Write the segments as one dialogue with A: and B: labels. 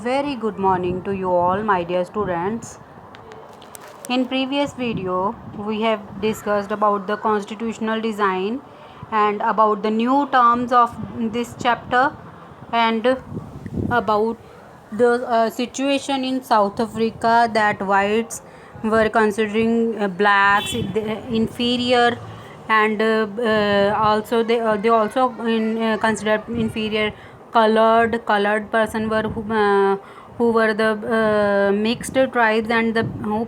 A: Very good morning to you all, my dear students. In previous video, we have discussed about the constitutional design and about the new terms of this chapter and about the situation in South Africa that whites were considering blacks inferior and also they also considered inferior colored person who were the mixed tribes and the who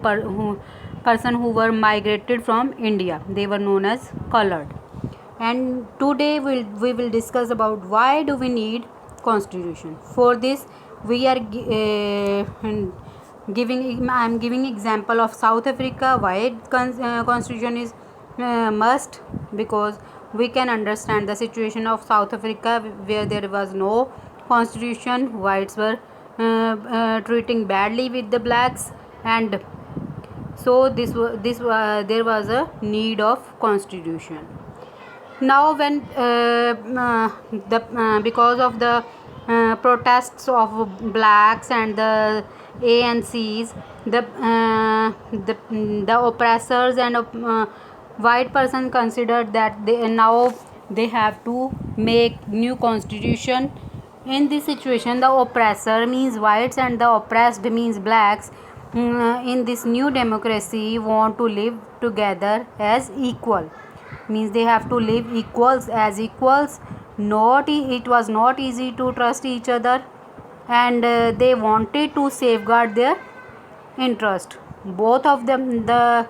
A: person who were migrated from India. They were known as colored. And today we will discuss about why do we need constitution. For this we are I am giving example of South Africa. Why constitution is must, because we can understand the situation of South Africa where there was no constitution. Whites were treating badly with the blacks, and so there was a need of constitution. Now when the because of the protests of blacks and the ANCs, the oppressors and white person considered that they have to make new constitution. In this situation, the oppressor means whites and the oppressed means blacks. In this new democracy want to live together as equal, means they have to live equals as equals. It was not easy to trust each other, and they wanted to safeguard their interest. Both of them, the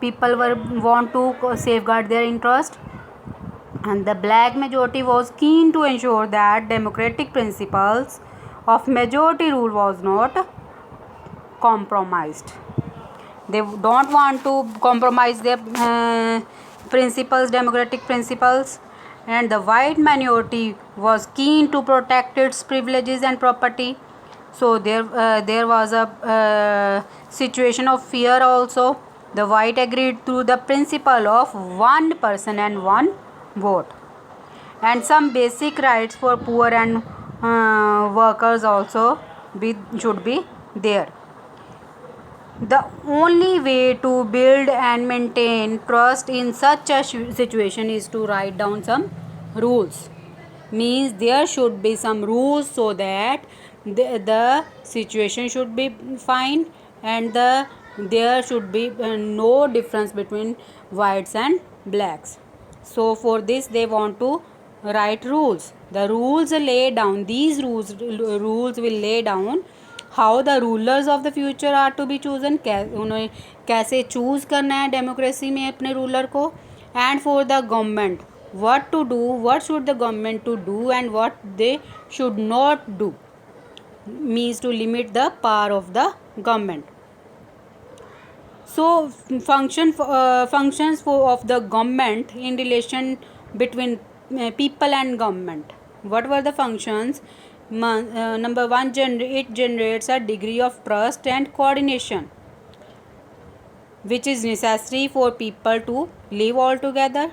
A: people were want to safeguard their interest, and the black majority was keen to ensure that democratic principles of majority rule was not compromised. They don't want to compromise their democratic principles, and the white minority was keen to protect its privileges and property. So there was a situation of fear also. The white agreed to the principle of one person and one vote, and some basic rights for poor and workers also should be there. The only way to build and maintain trust in such a situation is to write down some rules. Means there should be some rules so that the situation should be fine, and there should be no difference between whites and blacks. So for this they want to write rules. The rules lay down, these rules will lay down how the rulers of the future are to be chosen, उन्हें कैसे choose करना है democracy में अपने ruler को, and for the government what to do, what should the government to do and what they should not do, means to limit the power of the government. So functions of the government in relation between people and government. What were the functions? Number one, it generates a degree of trust and coordination which is necessary for people to live all together.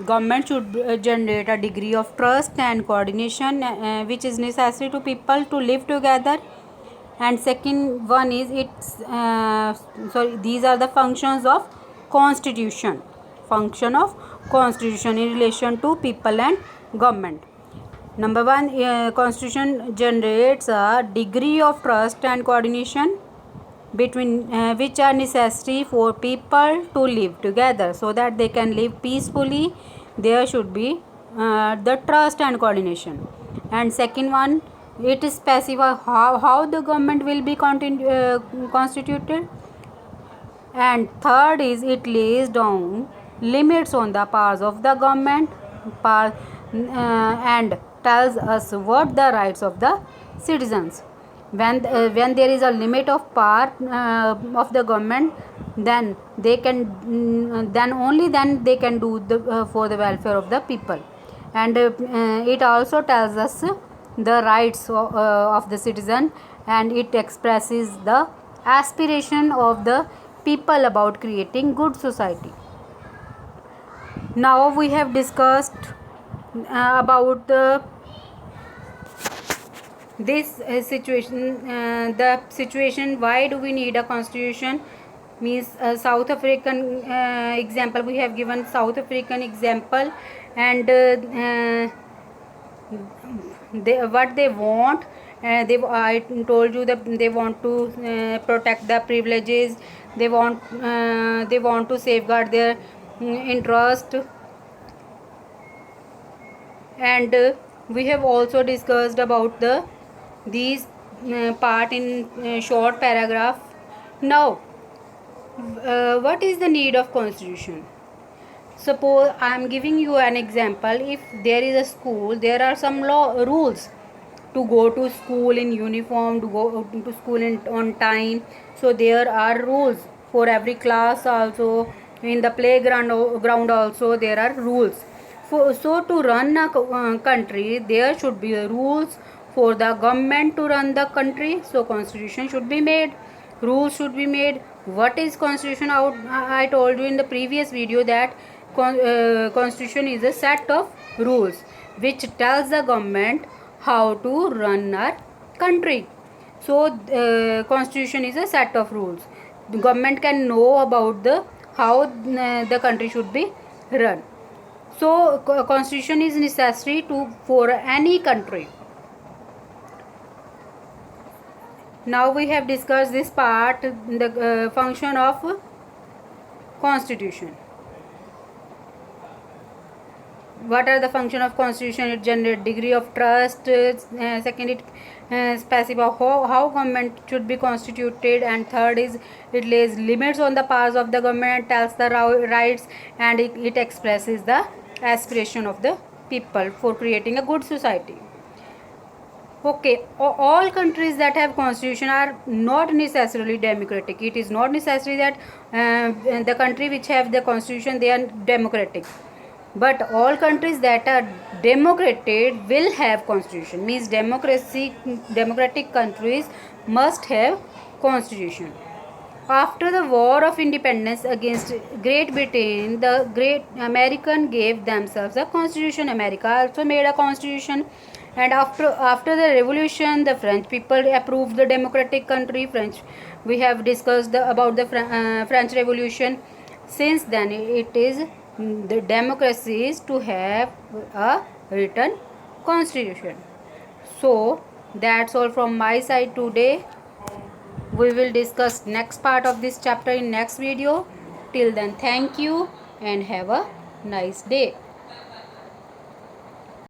A: Government should generate a degree of trust and coordination which is necessary to people to live together. And second one is these are the functions of constitution. Function of constitution in relation to people and government. Number one, constitution generates a degree of trust and coordination between which are necessary for people to live together so that they can live peacefully. There should be the trust and coordination. And second one, it specifies how the government will be constituted. And third is it lays down limits on the powers of the government and tells us what the rights of the citizens. When there is a limit of power of the government, then they can then they can do for the welfare of the people. And it also tells us the rights of the citizen, and it expresses the aspiration of the people about creating good society. Now we have discussed about the this the situation why do we need a constitution means South African example. We have given South African example, and what they want, I told you that they want to protect the privileges, they want to safeguard their interest. And we have also discussed about these part in short paragraph. Now what is the need of constitution? Suppose I am giving you an example. If there is a school, there are some rules to go to school in uniform, to go to school on time. So there are rules for every class also. In the ground also there are rules. So to run a country, there should be rules for the government to run the country. So constitution should be made, rules should be made. What is constitution? I told you in the previous video that constitution is a set of rules which tells the government how to run our country. So constitution is a set of rules. The government can know about the how the country should be run. So constitution is necessary for any country. Now we have discussed this part, the function of constitution. What are the function of constitution? It generates degree of trust. Second, it specify how government should be constituted, and third is it lays limits on the powers of the government, tells the rights, and it expresses the aspiration of the people for creating a good society. Okay, all countries that have constitution are not necessarily democratic. It is not necessary that the country which have the constitution they are democratic, but all countries that are democratic will have constitution. Means democratic countries must have constitution. After the war of independence against Great Britain, the Great American gave themselves a constitution. America also made a constitution. And after the revolution, the French people approved the democratic country. We have discussed about the French Revolution. Since then, it is the democracy is to have a written constitution. So that's all from my side today. We will discuss next part of this chapter in next video. Till then, thank you and have a nice day.